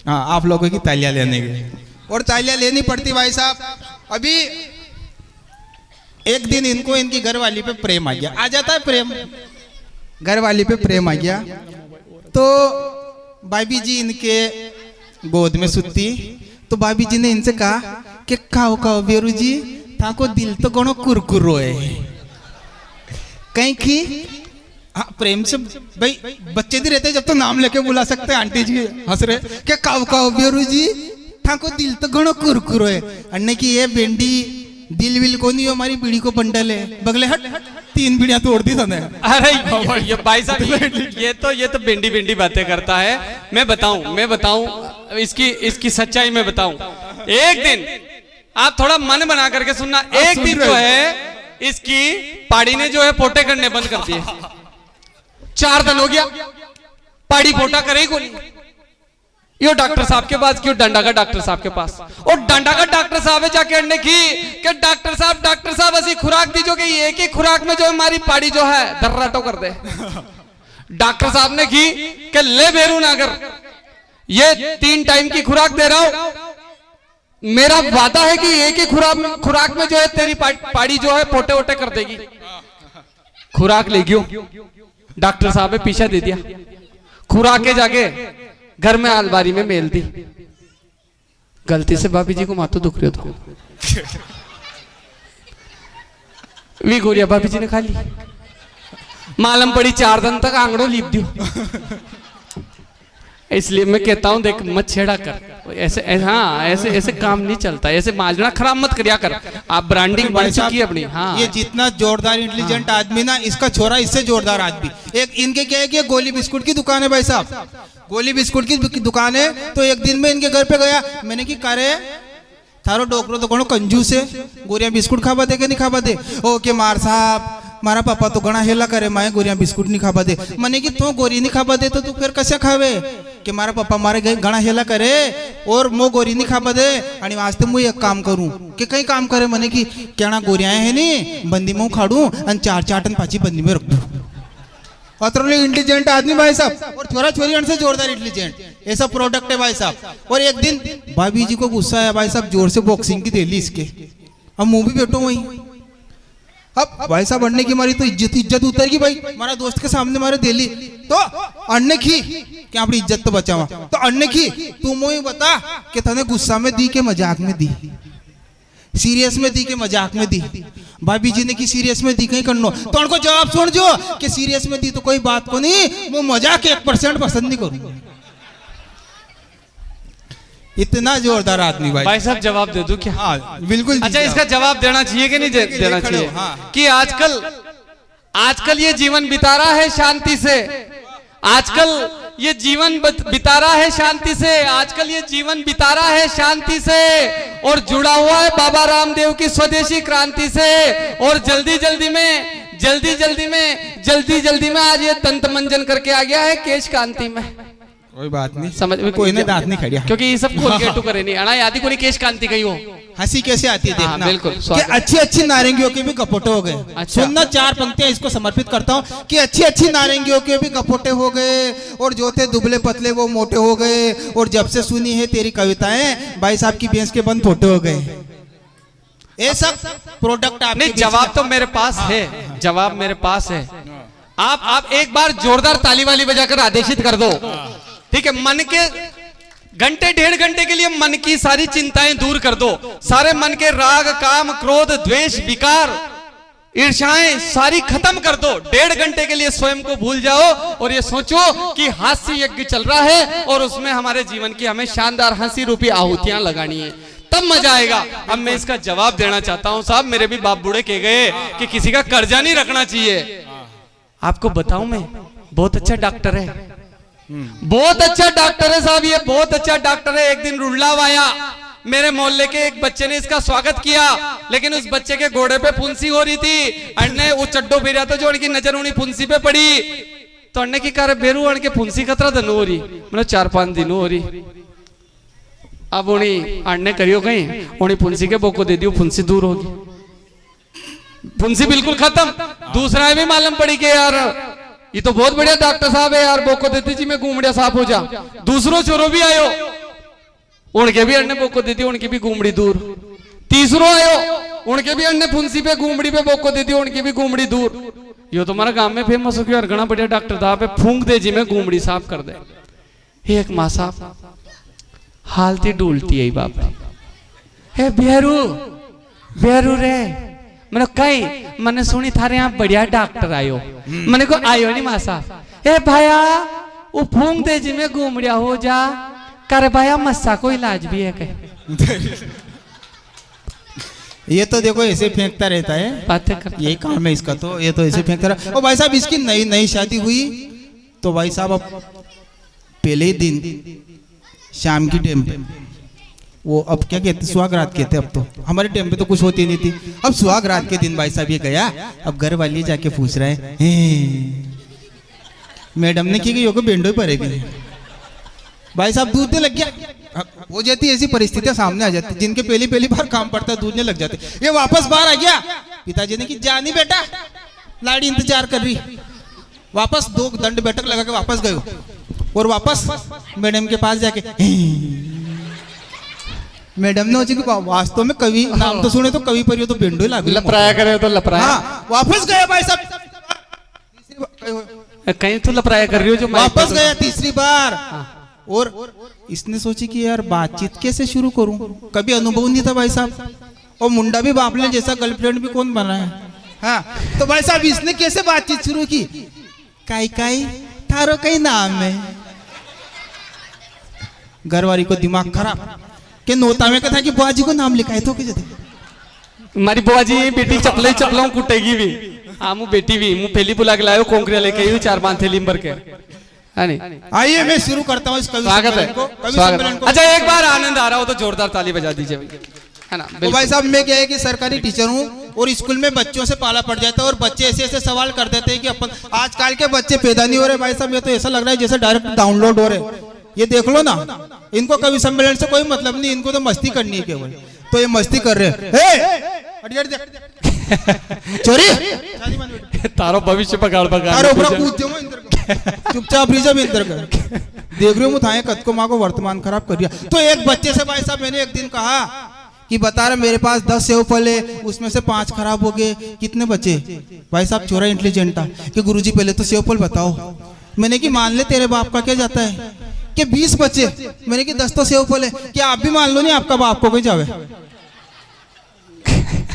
हाँ, आप लोगों की तालियां लेने के, और तालियां लेनी पड़ती भाई साहब। अभी एक दिन इनको इनकी घरवाली पे प्रेम आ गया, आ जाता है प्रेम, घरवाली पे प्रेम आ गया। तो भाभी जी इनके गोद में सुती, तो भाभी जी ने इनसे कहा कि खाओ खाओ बेरू जी, थाको दिल तो गणो कुरकुरो है कहीं की। हाँ, प्रेम से भाई बच्चे भी रहते जब तो नाम लेके बुला सकते हैं। आंटी जी हंस रहे कि खाओ खाओ बेरू जी, थाको दिल तो गणो कुरकुरो है। अन्ने की ये बेंडी दिल विल को नहीं, हमारी बीड़ी को बंडल है, बगले हट 3 बीड़ियां तोड़ दी तने। अरे ये भाई साहब ये तो बेंडी बेंडी बातें करता है। मैं बताऊं इसकी सच्चाई में बताऊं। एक दिन आप थोड़ा मन बना करके सुनना। एक दिन जो है इसकी पाड़ी ने जो है पोटे करने बंद कर दिए। 4 दिन हो गया पाड़ी पोटा करे ही को नहीं। यो डॉक्टर साहब के पास क्यों, डंडा का डॉक्टर साहब के पास, और डंडा का डॉक्टर साहब है जाके अड़ने की कि डॉक्टर साहब ऐसी खुराक दीजो कि एक ही खुराक में जो हमारी पाड़ी जो है दर्राटो कर दे। डॉक्टर साहब ने की कि ले बेरू ना कर, ये 3 टाइम की खुराक दे रहा हूं, मेरा वादा है कि एक ही खुराक में जो है तेरी पाड़ी जो है पोटे वोटे कर देगी। खुराक ले गयो डॉक्टर साहब ने पीछा दे दिया, खुराक के जाके घर में अलमारी में मेल दी। गलती से भाभी जी को माथो दुख रही हो तो वी गोरिया भाभी जी ने खा ली। मालूम पड़ी 4 दिन तक आंगड़ो लीप दियो। इसलिए मैं कहता हूं देख मत छेड़ा कर, ऐसे काम नहीं चलता, ऐसे माजना खराब मत करिया कर। आप ब्रांडिंग बन चुकी है अपनी। हाँ, ये जितना जोरदार इंटेलिजेंट आदमी ना, इसका छोरा इससे जोरदार आदमी। एक इनके क्या है कि गोली बिस्कुट की दुकान है भाई साहब, गोली बिस्कुट की दुकान है। तो एक दिन में इनके घर पे गया, मैंने की कारे थारो डोकरो तो कोनो कंजूस है, गोरिया बिस्कुट खावा दे के नहीं खावा दे। ओ के मार साहब, मारा पापा तो गणा हेला करे, माए गोरिया बिस्कुट नहीं खावा दे। मने की तू गोरी नहीं खावा दे तो तू फिर कैसे खावे, कि मारा पापा मारे गणा हेला करे और मो गोरी नहीं खावा दे। आणि वास्ते मु एक काम करूं कि कई काम करे, मने की क्या गोरिया है नी बंदी में खाड़ू और 4 टन पाची बंदी में रख दू। अतरले इंटेलिजेंट आदमी भाई साहब, और छोरा छोरी से जोरदार इंटेलिजेंट, ऐसा प्रोडक्ट है भाई साहब। और एक दिन भाभी जी को गुस्सा है भाई साहब, जोर से बॉक्सिंग की दे ली इसके। अब मुंह भी बैठो वहीं, अब भाई साहब अड़ने की मारी तो इज्जत उतरेगी भाई, हमारा दोस्त के सामने मारे दे ली तो अड़ने की क्या अपनी इज्जत तो बचावा। तो अड़ने की तू मुझे बता कि तने गुस्सा में दी के मजाक में दी, सीरियस में दी के मजाक में दी। भाभी जी ने की सीरियस में दी कहीं करनो, तो उनको जवाब सुन जो कि सीरियस में दी तो कोई बात को नहीं, वो मजाक 1% पसंद नहीं करूंगा। इतना जोरदार आदमी भाई साहब जवाब दे दूं क्या? हाँ बिल्कुल। अच्छा, इसका जवाब देना चाहिए कि नहीं देना चाहिए? हाँ। कि आजकल ये जीवन बिता रहा है शांति से, आजकल ये जीवन बिता रहा है शांति से, आजकल ये जीवन बिता रहा है शांति से, और जुड़ा हुआ है बाबा रामदेव की स्वदेशी क्रांति से। और जल्दी जल्दी में आज ये तंत मंजन करके आ गया है केश कांति में। कोई बात नहीं, समझ में कोई ने दांत नहीं खड़िया, क्योंकि ये सब खोल के करे नहीं अना यादी को नहीं केश कांति कही हो। हंसी कैसे आती है देखना। बिल्कुल कि अच्छी नारंगियों के भी कपोटे हो गए। अच्छा। सुनना 4 पंक्तियां इसको समर्पित करता हूँ कि अच्छी नारंगियों के भी कपोटे हो गए, और जो थे दुबले पतले वो मोटे हो गए, और जब से सुनी है तेरी कविताएं भाई साहब की भैंस के बंद फोटे हो गए। ये सब प्रोडक्ट आप नहीं, जवाब तो मेरे पास है, जवाब मेरे पास है। आप एक बार जोरदार ताली वाली बजाकर आदेशित कर दो, ठीक है? मन के घंटे 1.5 घंटे के लिए मन की सारी चिंताएं दूर कर दो, सारे मन के राग काम क्रोध द्वेष विकार ईर्ष्याएं सारी खत्म कर दो। 1.5 घंटे के लिए स्वयं को भूल जाओ और ये सोचो कि हास्य यज्ञ चल रहा है और उसमें हमारे जीवन की हमें शानदार हंसी रूपी आहुतियां लगानी है, तब मजा आएगा। अब मैं इसका जवाब देना चाहता हूं साहब, मेरे भी बाप बूढ़े कह गए कि किसी का कर्जा नहीं रखना चाहिए। आपको बताऊं मैं बहुत अच्छा डॉक्टर है, बहुत अच्छा डॉक्टर है साहब, ये बहुत अच्छा डॉक्टर है। एक दिन रुड़लाव आया, मेरे मोहल्ले के एक बच्चे ने इसका स्वागत किया, लेकिन उस बच्चे के घोड़े पे फुंसी हो रही थी। अन्ने वो चड्डो फिर तो जो उनकी नजर उन्हीं फुंसी पे पड़ी, तो अन्ने की कार बेरू अण के फुंसी खतरा दिन हो रही, मतलब 4-5 दिन हो रही। अब उन्हीं अन्ने करियो कहीं उन्हीं फुंसी के बोको दे दियो, फुंसी दूर होगी, फुंसी बिल्कुल खत्म। दूसरा भी मालूम पड़ी कि यार ये तो बहुत बढ़िया डॉक्टर साहब है यार, बोको देती जी में घूमड़िया साफ हो जा। दूसरो चोरो भी आयो, उनके भी अण्णे बोको दी थी, उनकी भी घूमड़ी दूर। तीसरो आयो, उनके भी अण्णे फुंसी पे घूमड़ी पे बोको दी थी, उनकी भी घूमड़ी दूर। यो तुम्हारा गांव में फेमस हो गया, घना बढ़िया डॉक्टर था पे फूंक दे जी में घूमड़ी साफ कर दे। एक माँ साहब हालती डूलती है बाप हे बिहरू बिहरू रे मैंने कहीं मैंने सुनी थारे यहाँ बढ़िया डॉक्टर आयो। मैंने को आयो नहीं माँ साहब, ए भाया वो फूंक दे जी में घूमड़िया हो जा कर भाया मस्सा को इलाज भी है कहीं। ये तो देखो ऐसे फेंकता रहता है, बातें कर यही काम है इसका। तो ये तो ऐसे फेंकता रहा। और भाई साहब इसकी नई नई शादी हुई तो भाई साहब अब पहले ही दिन शाम की टाइम पे वो अब क्या कहते सुहाग रात कहते, अब तो हमारे टाइम पे तो कुछ होती नहीं थी। अब सुहाग रात के दिन भाई साहब ये गया, अब घर वाली जाके पूछ रहे हैं मैडम ने की गई होगा बेंडो पड़ेगी। भाई साहब दूध लग गया, हो जाती ऐसी परिस्थितियां सामने आ जाती जिनके पहली बार काम पड़ता है दूधने लग जाते। ये वापस बाहर आ गया, पिताजी ने की जानी बेटा लाड़ी इंतजार कर रही। वापस 2 दंड बैठक लगा के वापस गए और वापस मैडम के पास जाके मैडम ने कि वास्तव में कवि नाम तो सुने तो कवि पर तो बेंडो ही लागू लपराया करे तो लपराया। हाँ, वापस गया भाई साहब, कहीं तो लपराया कर रही हो जो वापस गया तीसरी बार। और इसने सोची कि यार बातचीत कैसे शुरू करूं, कभी अनुभव नहीं था भाई साहब, और मुंडा भी बापले जैसा गर्लफ्रेंड भी कौन बना है। हाँ, तो भाई साहब इसने कैसे बातचीत शुरू की, काई काई थारो कई नाम है। घरवाली को दिमाग खराब के नोता में कहा कि बुआ जी को नाम लिखा है तो क्या हमारी बुआ जी बेटी चपले चपला कुटेगी भी। हाँ मु बेटी भी मु पहली बुला के लायो कोंकरिया लेके आई 4-5 थैली भर के। आइए मैं शुरू करता हूँ इस कवि सम्मेलन को। अच्छा एक बार आनंद आ रहा हो तो जोरदार ताली बजा दीजिए, है ना। तो भाई साहब मैं क्या है कि सरकारी टीचर हूँ और स्कूल में बच्चों से पाला पड़ जाता है और बच्चे ऐसे ऐसे सवाल कर देते हैं कि अपन आजकल के बच्चे पैदा नहीं हो रहे भाई साहब, ये तो ऐसा लग रहा है जैसे डायरेक्ट डाउनलोड हो रहे। ये देख लो ना, इनको कवि सम्मेलन से कोई मतलब नहीं, इनको तो मस्ती करनी है केवल। तो ये मस्ती कर रहे हैं, चोरी तारो भविष्य पगाड़ चुपचाप रिजर्व इंतर कर देख रहे हो मुझे कद को माँ को वर्तमान खराब कर दिया। तो एक बच्चे से भाई साहब मैंने एक दिन कहा कि बता रहे मेरे पास 10 सेव फल है, उसमें से 5 खराब हो गए, कितने बचे। भाई साहब छोरा इंटेलिजेंट था कि गुरुजी पहले तो सेव फल बताओ। मैंने कि मान ले तेरे बाप का क्या जाता है कि 20 बचे। मैंने कि 10 तो सेव फल है, क्या आप भी मान लो नहीं आपका बाप को कोई जावे।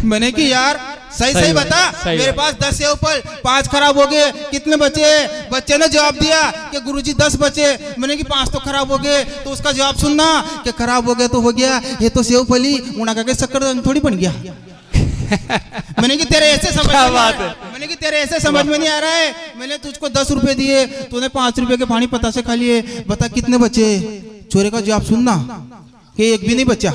मैंने कि यार सही बता, मेरे पास 10 सेव फल 5 खराब हो गए, कितने बचे। बच्चे ने जवाब दिया कि गुरुजी 10 बचे। मैंने कि 5 तो खराब हो गए, तो उसका जवाब सुनना कि खराब हो गए तो हो गया, ये तो सेव फली उड़ा के शक्कर थोड़ी बन गया। मैंने कि तेरे ऐसे समझ मैंने कि तेरे ऐसे समझ में नहीं आ रहा है। मैंने तुझको 10 रुपए दिए, तूने 5 रुपए के पानी पता से खा लिए, बता कितने बचे। चोरे का जवाब सुनना कि एक भी नहीं बचा।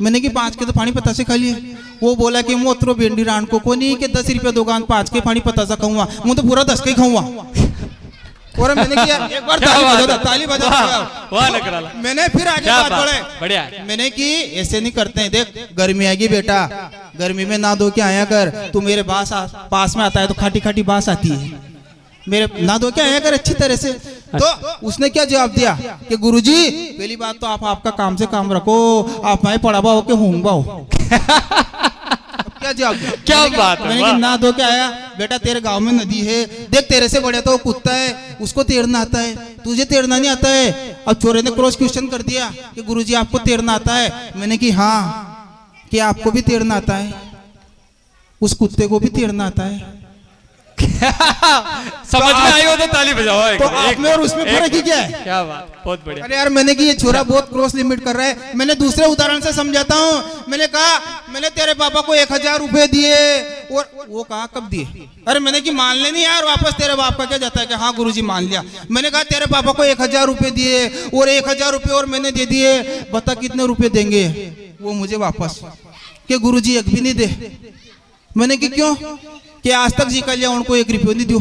मैंने कि 5 के तो पानी पता से खा लिए। वो बोला कि मोत्रो भिंडी रान को नहीं कि 10 रुपये दुकान 5 के पानी पता सा खाऊंगा, मुझे तो पूरा 10 के ही खाऊंगा। और मैंने किया एक बार ताली बजा मैंने फिर आगे बात बढ़ाई। मैंने कि ऐसे नहीं करते हैं, देख गर्मी आएगी बेटा, गर्मी में ना धो के आया कर। तू मेरे पास में आता है तो खाटी खाटी बास आती है, मेरे ना धो के आया कर अच्छी तरह से। तो उसने क्या जवाब दिया कि गुरुजी पहली बात तो आप आपका काम से काम रखो, आप मैं पढ़ावा हो के होंगे हो। क्या जवाब दिया? क्या बात है। मैंने ना धो के आया बेटा, तेरे गांव में नदी है, देख तेरे से बड़ा तो वो कुत्ता है, उसको तैरना आता है, तुझे तैरना नहीं आता है। अब चोरे ने क्रॉस क्वेश्चन कर दिया कि गुरुजी आपको तैरना आता है। मैंने कि हाँ, कि आपको भी तैरना आता है, उस कुत्ते को भी तैरना आता है। समझ में आई हो तो ताली बजाओ। तो आप में और उसमें फर्क ही क्या है? क्या बात, बहुत बढ़िया। अरे यार मैंने कि ये छोरा बहुत क्रॉस लिमिट कर रहा है। मैंने दूसरे उदाहरण से समझाता हूँ। मैंने कहा मैंने तेरे पापा को 1000 रुपए दिए, और वो कहा कब दिए। अरे मैंने कि मान ले नहीं यार, वापस तेरे बाप का क्या जाता है कि हाँ गुरुजी मान लिया। मैंने कहा तेरे पापा को 1000 रुपए दिए और 1000 रुपए और मैंने दे दिए, बता कितने रुपए देंगे वो मुझे वापस। कि गुरुजी एक भी नहीं दे। मैंने कि क्यों कि आज तक जी कर लिया, उनको 1 रुपया नहीं दियो।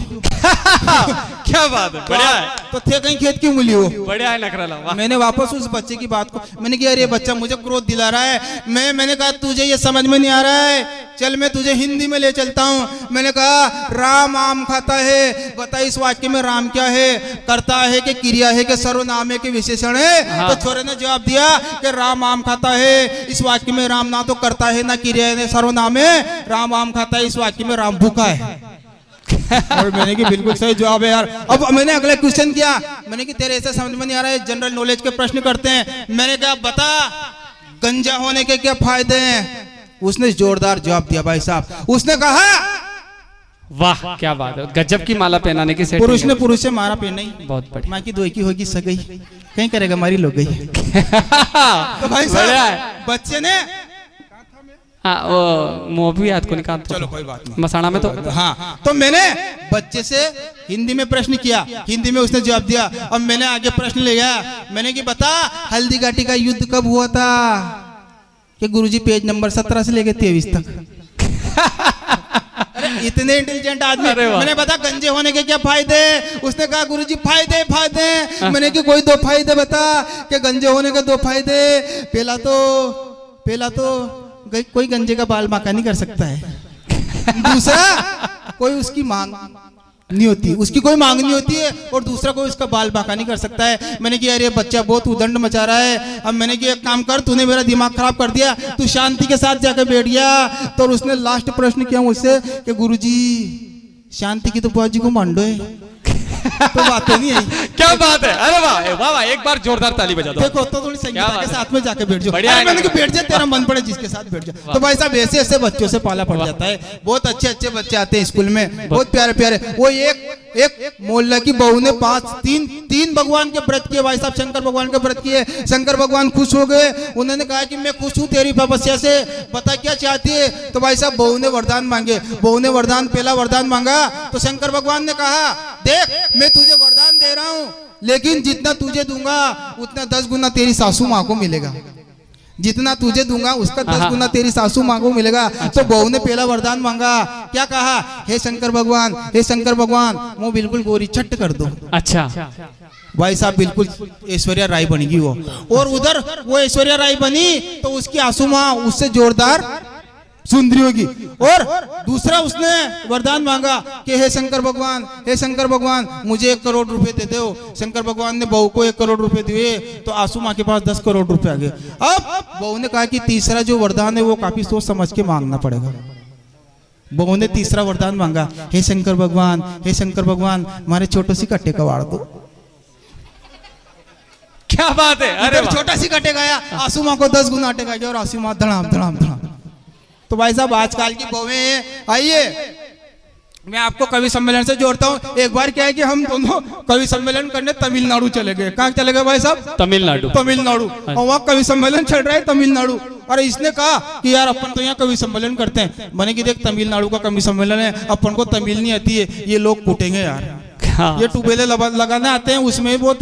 क्या बात है, बढ़िया है। तो थे कहीं खेत की मूली हो, बढ़िया है नखरा ला। मैंने वापस उस बच्चे की बात को मैंने कहा अरे बच्चा मुझे क्रोध दिला रहा है। मैंने कहा तुझे ये समझ में नहीं आ रहा है चल मैं तुझे हिंदी में ले चलता हूँ। मैंने कहा राम आम खाता है, बता इस वाक्य में राम क्या है, करता है कि क्रिया है कि सर्वनाम है कि विशेषण है। हाँ। तो छोरे ने जवाब दिया कि राम आम खाता है, इस वाक्य में राम ना तो करता है ना क्रिया है ना सर्वनाम है, राम आम खाता है, इस वाक्य में राम भूखा है। और मैंने कि बिल्कुल सही जवाब है यार। अब मैंने अगला क्वेश्चन किया, मैंने कि तेरे ऐसे समझ में नहीं आ रहा है, जनरल नॉलेज के प्रश्न करते हैं। मैंने कहा बता गंजा होने के क्या फायदे हैं। उसने जोरदार जवाब दिया भाई साहब। उसने कहा वाह क्या बात है, गजब की माला पहनाने की सेटिंग पुरुष है। ने पुरुष से मारा पे नहीं, बहुत बढ़िया। माँ की दोई की होगी सगई, कहीं करेगा मारी लोग गई। तो भाई बढ़िया है। साहब बच्चे ने हाँ वो मुंह भी याद को निकाल। चलो कोई बात नहीं, मसाना में तो हाँ। तो मैंने बच्चे से हिंदी में प्रश्न किया, हिंदी में उसने जवाब दिया। अब मैंने आगे प्रश्न ले गया, मैंने कि बता हल्दी घाटी का युद्ध कब हुआ था। कि गुरुजी पेज नंबर 17 से लेके 23 तक। अरे इतने इंटेलिजेंट आदमी। अरे वाह। मैंने बता गंजे होने के क्या फायदे। उसने कहा गुरुजी फायदे फायदे। मैंने कि कोई 2 फायदे बता। कि गंजे होने के 2 फायदे, पहला तो कोई गंजे का बाल बांका नहीं कर सकता है। दूसरा कोई उसकी मांग नहीं होती, उसकी कोई मांग नहीं होती है। और दूसरा कोई उसका बाल बांका नहीं कर सकता है। मैंने कि यार ये बच्चा बहुत उदंड मचा रहा है। अब मैंने कि एक काम कर, तूने मेरा दिमाग खराब कर दिया, तू शांति के साथ जाकर बैठ गया। तो उसने लास्ट प्रश्न किया मुझसे कि गुरुजी शांति की तो बुआ जी को मांडो है। तो बात नहीं है। क्या बात है। अरे वाह वाह वाह, एक बार जोरदार ताली बजा दो। देखो तो थोड़ी संगीता के साथ में जाके बैठ जाओ। बढ़िया है। मैंने कि बैठ जा, तेरा मन पड़े जिसके साथ बैठ जा। तो भाई साहब ऐसे ऐसे बच्चों से पाला पड़ जाता है। बहुत अच्छे अच्छे बच्चे आते हैं स्कूल में, बहुत प्यारे प्यारे। वो एक मोहल्ला की बहू ने 3 भगवान के व्रत किए भाई साहब, शंकर भगवान के व्रत किए। शंकर भगवान खुश हो गए, उन्होंने कहा कि मैं खुश हूँ तेरी तपस्या से, बता क्या चाहती है। तो भाई साहब बहू ने वरदान मांगे। बहू ने पहला वरदान मांगा। तो शंकर भगवान ने कहा देख मैं तुझे वरदान दे रहा हूँ, लेकिन जितना तुझे दूंगा उतना 10 गुना तेरी सासू माँ को मिलेगा। जितना तुझे दूंगा उसका 10 गुना तेरी सासू माँ को मिलेगा। तो बहू ने पहला वरदान मांगा, क्या कहा, हे शंकर भगवान, हे शंकर भगवान मुँह बिल्कुल गोरी छट कर दो। अच्छा भाई साहब बिल्कुल ऐश्वर्या राय बनेगी वो। और उधर वो ऐश्वर्या राय बनी तो उसकी आंसू माँ उससे जोरदार सुंदरी होगी। और दूसरा उसने वरदान मांगा कि हे शंकर भगवान मुझे 1 करोड़ रुपए दे दो। शंकर भगवान ने बहू को 1 करोड़ रुपए दिए तो आंसू माँ के पास 10 करोड़ रुपए आ गए। अब बहू ने कहा कि तीसरा जो वरदान है वो काफी सोच समझ के मांगना पड़ेगा। बहू ने तीसरा वरदान मांगा, हे शंकर भगवान हमारे छोटो सी कट्टे कवाड़ दो। क्या बात है। अरे वाह। छोटा सी कटे गया, आंसू माँ को 10 गुना अटेगा गया और आंसू माँ धड़ाम धड़ाम धड़ाम। तो भाई साहब आजकल की बहुएं, आइए मैं आपको कवि सम्मेलन से जोड़ता हूँ। एक बार क्या है कि हम दोनों कवि सम्मेलन करने तमिलनाडु चले गए। कहाँ चले गए भाई साहब? तमिलनाडु। और वहाँ कवि सम्मेलन चल रहा है तमिलनाडु। और इसने कहा कि यार अपन तो यहाँ कवि सम्मेलन करते हैं। मैंने कि देख तमिलनाडु का कवि सम्मेलन है, अपन को तमिल नहीं आती है, ये लोग कूटेंगे यार। हाँ। ये ट्यूबवेल लगाने आते हैं, उसमें भी बहुत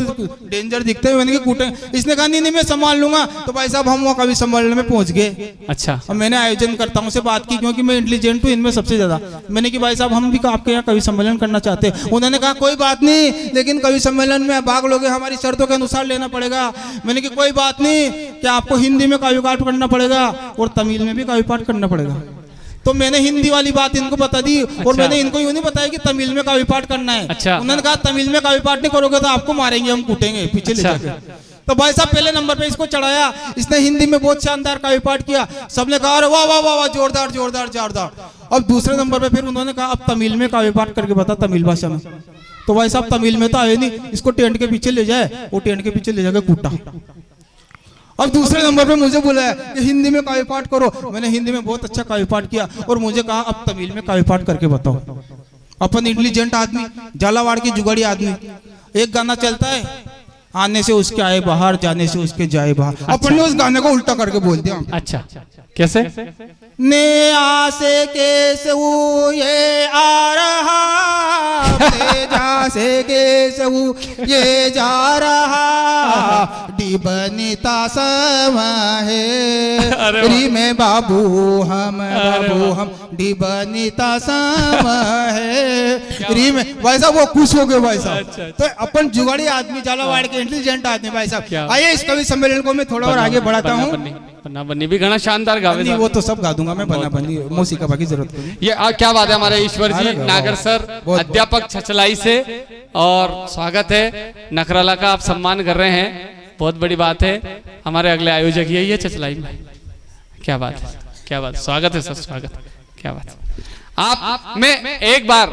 डेंजर दिखते हैं। मैंने कि कूटे, इसने कहा नहीं मैं संभाल लूंगा। तो भाई साहब हम वहाँ कवि सम्मेलन में पहुंच गए। अच्छा। और मैंने आयोजन करता हूँ से बात की, क्योंकि मैं इंटेलिजेंट हूँ इनमें सबसे ज्यादा। मैंने कि भाई साहब हम भी आपके यहाँ कवि सम्मेलन करना चाहते हैं। उन्होंने कहा कोई बात नहीं, लेकिन कवि सम्मेलन में भाग लोगे हमारी शर्तों के अनुसार लेना पड़ेगा। मैंने कि कोई बात नहीं, कि आपको हिंदी में काव्य पाठ करना पड़ेगा और तमिल में भी काव्य पाठ करना पड़ेगा। तो मैंने हिंदी वाली बात इनको बता दी। और अच्छा। मैंने इनको यूं नहीं बताया कि तमिल में काव्य पाठ करना है। अच्छा। उन्होंने कहा तमिल में काव्य पाठ नहीं करोगे तो आपको मारेंगे, हम कूटेंगे पीछे ले जाके। तो भाई साहब पहले नंबर पे इसको चढ़ाया, इसने हिंदी में बहुत शानदार काव्य पाठ किया। सबने कहा अरे वाह वाह वाह वाह जोरदार जोरदार जोरदार। अब दूसरे नंबर पे फिर उन्होंने कहा अब तमिल में काव्य पाठ करके बता, तमिल भाषा में। तो भाई साहब तमिल में तो आए नहीं, इसको टेंट के पीछे ले जाए, वो टेंट के पीछे ले जाकर कूटा। अब दूसरे नंबर पे मुझे बुलाया कि हिंदी में काव्य पाठ करो। मैंने हिंदी में बहुत अच्छा काव्य पाठ किया और मुझे कहा अब तमिल में काव्य पाठ करके बताओ। अपन इंटेलिजेंट आदमी, झालावाड़ की जुगाड़ी आदमी, एक गाना चलता है, आने से उसके आए बाहर, जाने से उसके जाए बाहर। अच्छा। अपन ने उस गाने को उल्टा करके बोल दिया। अच्छा कैसे? ने आसे के वो ये आ रहा, जा से के वो ये जा रहा, डिबनिता सम है री में बाबू हम डिबनिता सम है री में। भाई साहब वो खुश हो गए भाई साहब। तो अपन जुगाड़ी आदमी, झालावाड़ के इंटेलिजेंट आदमी भाई क्या? साहब। आइए इस कवि सम्मेलन को मैं थोड़ा और आगे बढ़ाता हूँ। बन्ना बन्नी भी घना शानदार गावे नहीं, साहब। वो तो सब गा दूंगा मैं, बना बनी मौसी का बाकी जरूरत नहीं। ये क्या बात है, हमारे ईश्वर जी अरे वाह, नागर सर बहुत- अध्यापक छछलाई से, और स्वागत है नखराला का, आप सम्मान कर रहे हैं, बहुत बड़ी बात है। हमारे अगले आयोजक यही है छछलाई में। क्या बात है, क्या बात, स्वागत है सर, स्वागत, क्या बात है। आप मैं एक बार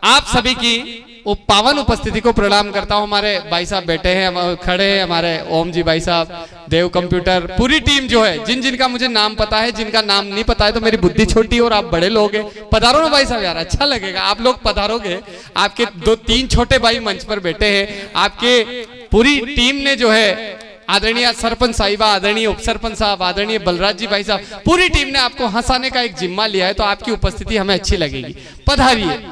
आप सभी की वो पावन उपस्थिति को प्रणाम करता हूं। हमारे भाई साहब बैठे हैं, खड़े हैं, हमारे ओम जी भाई साहब, देव कंप्यूटर, पूरी टीम जो है, जिनका मुझे नाम पता है, जिनका नाम नहीं पता है तो मेरी बुद्धि छोटी और आप बड़े लोग हैं। पधारो ना भाई साहब, यार अच्छा लगेगा, आप लोग पधारोगे। आपके 2-3 छोटे भाई मंच पर बैठे हैं, आपके पूरी टीम ने जो है, आदरणीय सरपंच साहिबा, आदरणीय उप सरपंच साहब, आदरणीय बलराज जी भाई साहब, पूरी टीम ने आपको हंसाने का एक जिम्मा लिया है, तो आपकी उपस्थिति हमें अच्छी लगेगी। पधारिए,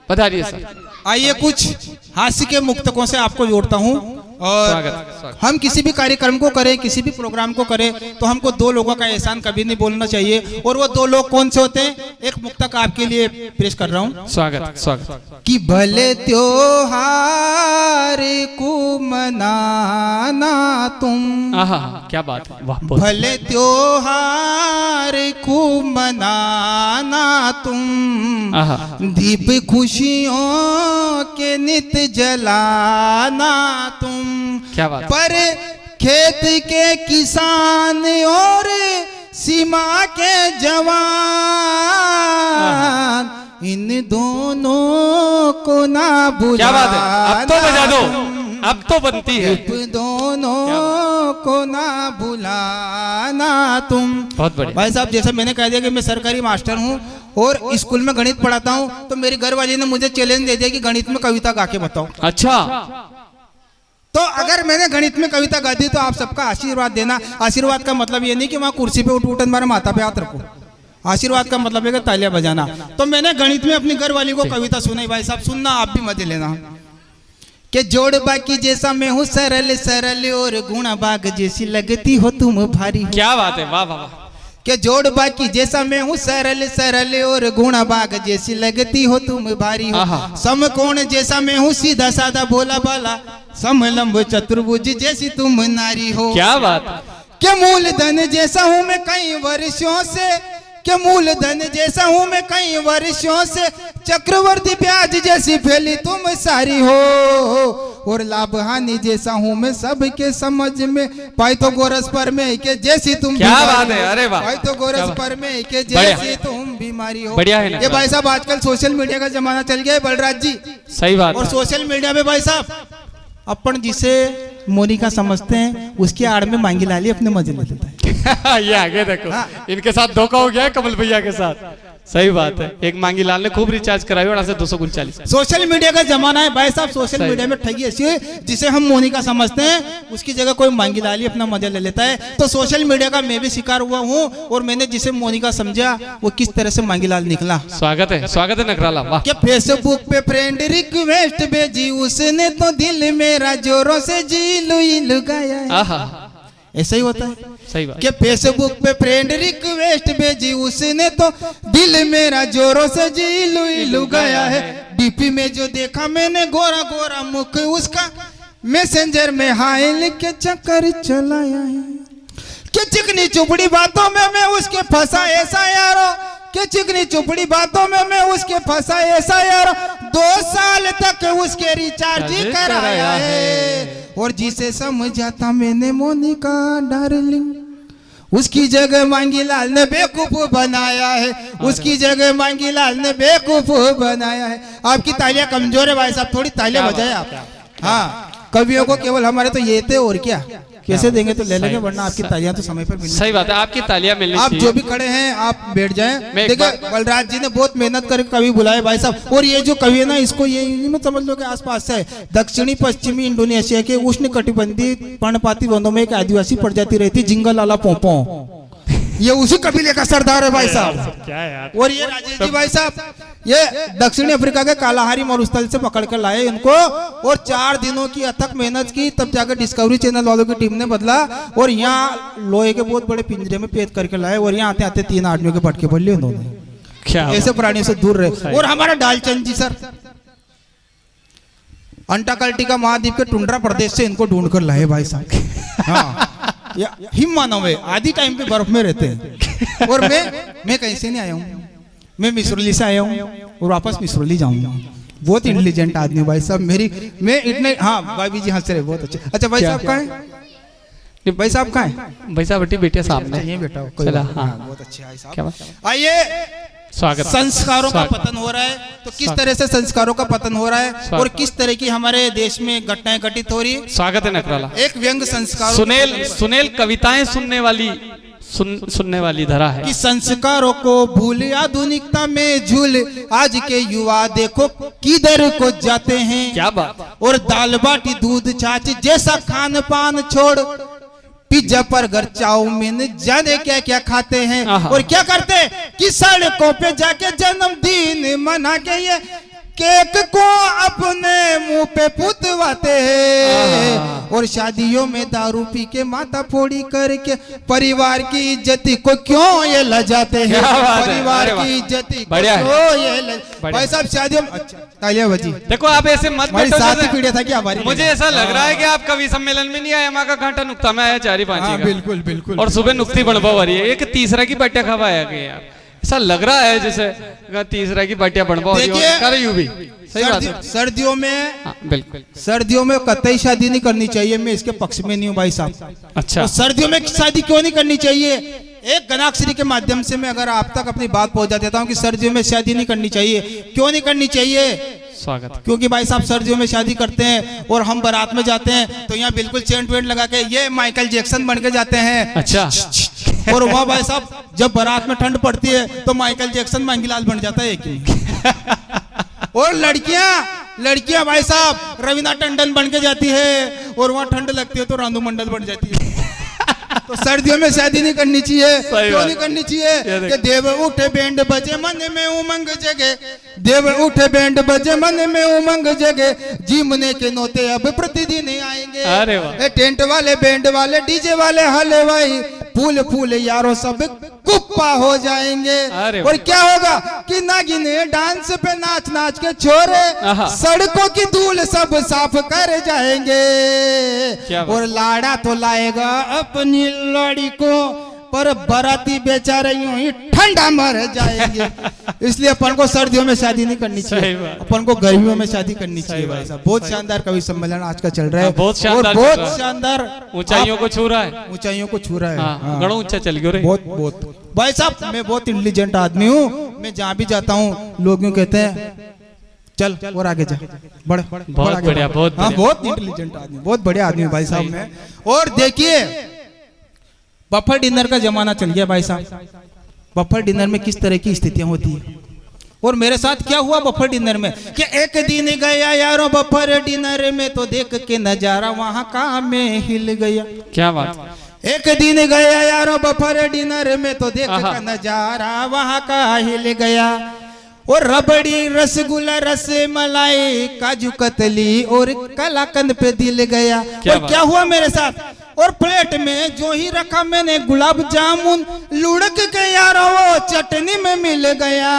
पधारिए सर। आइए कुछ हास्य के मुक्तकों से आपको जोड़ता हूँ। और स्वागत। हम किसी भी कार्यक्रम को करें, किसी भी प्रोग्राम को करें, तो हमको 2 लोगों का एहसान कभी नहीं बोलना चाहिए। और वो 2 लोग कौन से होते हैं, एक मुक्तक आपके लिए पेश कर रहा हूँ। स्वागत, स्वागत। कि भले त्योहार को मनाना तुम, आहा, क्या बात है, वाह, बहुत- भले त्योहार को मनाना तुम, आहा, दीप खुशियों के नित जलाना तुम, क्या बात है। पर खेत के किसान और सीमा के जवान, इन दोनों को ना भूलना। क्या बात है, अब तो बजा दो, अब तो बनती है। इन दोनों को ना भुलाना तुम। बहुत बढ़िया। भाई साहब, जैसा मैंने कह दिया कि मैं सरकारी मास्टर हूँ और स्कूल में गणित पढ़ाता हूँ, तो मेरी घर वाली ने मुझे चैलेंज दे दिया कि गणित में कविता गा के बताओ। अच्छा, तो अगर मैंने गणित में कविता गा दी तो आप सबका आशीर्वाद देना। आशीर्वाद का मतलब ये नहीं कि वहाँ कुर्सी पे उठ मारे माथा पे हाथ रखो। आशीर्वाद का मतलब है कि तालियां बजाना। तो मैंने गणित में अपनी घर वाली को कविता सुनाई। भाई साहब सुनना, आप भी मजे लेना। कि जोड़ बाकी जैसा मैं हूँ सरल सरल, और गुणा बाग जैसी लगती हो तुम भारी हो। क्या बात है, वाह वाह वाह। कि जोड़ बाकी जैसा मैं हूँ सरल सरल, और गुणा बाग जैसी लगती हो तुम भारी हो। समकोण जैसा मैं हूँ सीधा साधा भोला भाला, समलंब चतुर्भुज जैसी तुम नारी हो। क्या बात है। के मूलधन जैसा हूँ मैं कई वर्षों से, के मूलधन जैसा हूँ मैं कई वर्षों से, चक्रवर्ती ब्याज जैसी फैली तुम सारी हो। और लाभ हानि जैसा हूँ मैं सबके समझ में, पाई तो गोरस पर में के जैसी तुम। क्या बात है, अरे वाह। पाई तो गोरस पर में के जैसी तुम बीमारी हो। बढ़िया है ना। ये भाई साहब आजकल सोशल मीडिया का जमाना चल गया है बलराज जी। सही बात और है। सोशल मीडिया पे भाई साहब अपन जिसे मोनिका समझते हैं, उसकी आड़ में मांगी लाली अपने मजे ले लेता है। ये आगे देखो, हाँ। इनके साथ धोखा हो गया है कमल भैया के साथ। सही बात है। एक मांगी लाल ने खूब रिचार्ज कराई और से 239। सोशल मीडिया का जमाना है भाई साहब। सोशल सही। मीडिया में ठगी ऐसी है, जिसे हम मोनिका समझते हैं उसकी जगह कोई मांगी लाली अपना मजा ले लेता है। तो सोशल मीडिया का मैं भी शिकार हुआ हूँ, और मैंने जिसे मोनिका समझा वो किस तरह से मांगी लाल निकला। स्वागत है, स्वागत है नखराला, वाह। क्या फेसबुक पे फ्रेंड रिक्वेस्ट भेजी उसने, तो दिल मेरा जोरों से जी लुई गाया है। आहा, ऐसा ही होता है। सही बात। कि फेसबुक पे फ्रेंड रिक्वेस्ट भेजी उसने, तो दिल मेरा जोरों से जी लुई गया है। डीपी में जो देखा मैंने गोरा गोरा मुख उसका, मैसेंजर में हाय लिख के चक्कर चलाया है। कि चिकनी चुपड़ी बातों में मैं उसके फंसा ऐसा यारो, कि चिकनी चुपड़ी बातों में मैं उसके फंसा ऐसा यारो। 2 साल तक उसके रिचार्ज कराया है। और जिसे समझाता मैंने मोनिका डार्लिंग, उसकी जगह मांगी लाल ने बेवकूफ बनाया है। उसकी जगह मांगी लाल ने बेवकूफ बनाया है। आपकी तालियां कमजोर है भाई साहब, थोड़ी तालियां बजाएं आप। हाँ, कवियों को केवल हमारे तो ये थे, और क्या कैसे देंगे तो ले लेंगे, वरना आपकी तालियां तो समय पर मिलनी। सही बात है, आपकी तालियां मिलनी आप चाहिए। जो भी खड़े हैं आप बैठ जाएं। मैं एक देखिए बलराज जी ने बहुत मेहनत करके कवि बुलाए भाई साहब। और ये जो कवि है ना, इसको ये मत समझ लो कि आसपास से है। दक्षिणी पश्चिमी इंडोनेशिया के उष्ण कटिबंधीय पर्णपाती वनों में एक आदिवासी प्रजाति रहती, जिंगल लाला पोंपो। ये उसी कबीले का सरदार है भाई साहब। क्या है यार। और ये राजेश जी भाई साहब, ये दक्षिणी अफ्रीका के कालाहारी मरुस्थल से पकड़ कर लाए इनको, और 4 दिनों की अथक मेहनत की, तब जाकर डिस्कवरी चैनल वालों की टीम ने बदला, और यहाँ लोहे के बहुत बड़े पिंजरे में कैद करके लाए, और यहाँ आते आते 3 आदमियों के पटके पड़ लिए उन्होंने। क्या ऐसे प्राणियों से दूर रहे। और हमारा डालचंद जी सर, अंटार्कटिका का महाद्वीप के टुंड्रा प्रदेश से इनको ढूंढ कर लाए भाई साहब। हाँ, हिम मानव है, आधी टाइम पे बर्फ में रहते हैं। और मैं कहीं से नहीं आया हूँ, मैं मिसरौली से आया हूँ और वापस मिसरौली जाऊंगा। बहुत इंटेलिजेंट आदमी भाई साहब मैं इतने। हाँ भाई जी हंस रहे, बहुत अच्छे। अच्छा भाई साहब कहाँ है? भाई साहब कहाँ है? भाई साहब बेटी बेटे सामने ये बेटा चला। हाँ बहुत अच्छे भाई क्या साहब। बात? आइए, स्वागत। संस्कारों का पतन हो रहा है, तो किस तरह से संस्कारों का पतन हो रहा है और किस तरह की हमारे देश में घटनाएं घटित हो रही है। स्वागत है नकराला। एक व्यंग संस्कार सुनेल कविताएं सुनने वाली धरा है कि संस्कारों को भूल आधुनिकता में झूल आज के युवा देखो किधर को जाते हैं। क्या बात। और दाल बाटी दूध छाछ जैसा खान पान छोड़ पिज्जा बर्गर चाउमीन जाने क्या क्या खाते हैं। और क्या करते हैं कि सड़कों पे जाके जन्मदिन मना के ये केक को अपने मुंह पे पुतवाते हैं। और शादियों में दारू पी के माथा फोड़ी करके परिवार की इज्जत को क्यों ये लजाते हैं। परिवार की इज्जत को क्यों ये भाई साहब शादियों में। अच्छा तालियां बजी। देखो आप ऐसे मत बैठो, साथी पीढ़िया था कि हमारी। मुझे ऐसा लग रहा है कि आप कवि सम्मेलन में नहीं आए, माँ का घंटा नुक्ता में आया 4-5 का। बिल्कुल बिल्कुल। और सुबह नुक्ती बनवा हो रही है, एक तीसरा की बट्टिया खवाया गया यार। ऐसा लग रहा है जैसे तीसरा की बट्टिया बनवा हो रही है। सही बात है। सर्दियों में बिल्कुल, सर्दियों में कतई शादी नहीं करनी चाहिए। मैं इसके पक्ष में नहीं हूँ भाई साहब। अच्छा, तो सर्दियों में शादी क्यों नहीं करनी चाहिए? एक गणाक्षरी के माध्यम से मैं अगर आप तक अपनी बात पहुंचा देता हूँ कि सर्दियों में शादी नहीं करनी चाहिए। क्यों नहीं करनी चाहिए? स्वागत। क्योंकि भाई साहब सर्दियों में शादी करते हैं और हम बारात में जाते हैं तो यहाँ बिल्कुल चेंट वेंट लगा के ये माइकल जैक्सन बन के जाते हैं। अच्छा। और वहाँ भाई साहब जब बारात में ठंड पड़ती है तो माइकल जैक्सन मांगीलाल बन जाता है एक। और लड़कियां भाई साहब रवीना टंडन बन के जाती है और वहाँ ठंड लगती है तो रानू मंडल बन जाती है। तो सर्दियों में शादी नहीं करनी चाहिए। क्यों नहीं करनी चाहिए? कि देव उठे बैंड बजे मन में उमंग जगे, देव उठे बैंड बजे मन में उमंग जगे, जीमने के नोते अब प्रतिदिन आएंगे। अरे वाह। टेंट वाले बैंड वाले डीजे वाले हलवाई फूल फूल यारों सब कुप्पा हो जाएंगे। और क्या होगा कि नागिने डांस पे नाच नाच के छोरे सड़कों की धूल सब साफ कर जाएंगे। और लाड़ा तो लाएगा अपनी लड़ी को पर बाराती बेचारे यूं ही ठंडा मर जाएंगे। इसलिए अपन को सर्दियों में शादी नहीं करनी चाहिए, अपन को गर्मियों में शादी करनी चाहिए भाई साहब। बहुत शानदार कवि सम्मेलन आज का चल रहा है, बहुत शानदार ऊंचाइयों को छू रहा है, ऊंचाइयों को छू रहा है। गणों ऊंचा चल गयो रे। बहुत भाई साहब मैं बहुत इंटेलिजेंट आदमी हूँ। मैं जहाँ भी जाता हूँ लोग यूँ कहते हैं चल और आगे जा, बहुत बढ़िया, बहुत इंटेलिजेंट आदमी, बहुत बढ़िया आदमी भाई साहब में। और देखिए बफर डिनर का जमाना चल गया भाई साहब। बफर डिनर में किस तरह की स्थितियां होती है और मेरे साथ क्या हुआ बफर डिनर में कि एक दिन गया यारों बफर डिनर में तो देख के नजारा वहां का में हिल गया। क्या बात। एक दिन गया यारों बफर डिनर में तो देख के नजारा वहां का हिल गया। और रबड़ी रसगुल्ला रस मलाई काजू कतली और कलाकंद पे दिल गया। और क्या हुआ मेरे साथ? और प्लेट में जो ही रखा मैंने गुलाब जामुन लुढ़क के यारो वो चटनी में मिल गया।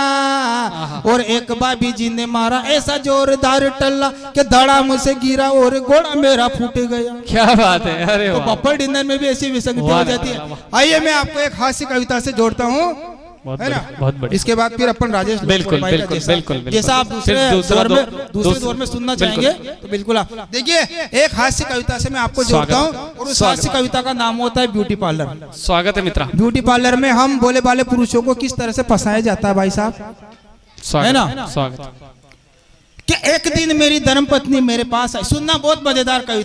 और एक भाभी जी ने मारा ऐसा जोरदार टल्ला कि धड़ा मुझसे गिरा और घोड़ा मेरा फूट गया। क्या बात है। अरे तो बफर डिनर में भी ऐसी विसंगति हो जाती है। आइए मैं आपको एक हास्य कविता से जोड़ता हूँ, है ना? बहुत बढ़िया। इसके बाद फिर अपन राजेश बिल्कुल जैसा आप दूसरे दौर में सुनना चाहेंगे तो बिल्कुल आप देखिए। एक हास्य कविता से मैं आपको जोड़ता हूँ और उस हास्य कविता का नाम होता है ब्यूटी पार्लर। स्वागत है मित्रा। ब्यूटी पार्लर में हम बोले वाले पुरुषों को किस तरह से फंसाया जाता है भाई साहब, है ना? स्वागत। कि एक दिन मेरी धर्मपत्नी मेरे पास आई। सुनना, बहुत मजेदार कविता।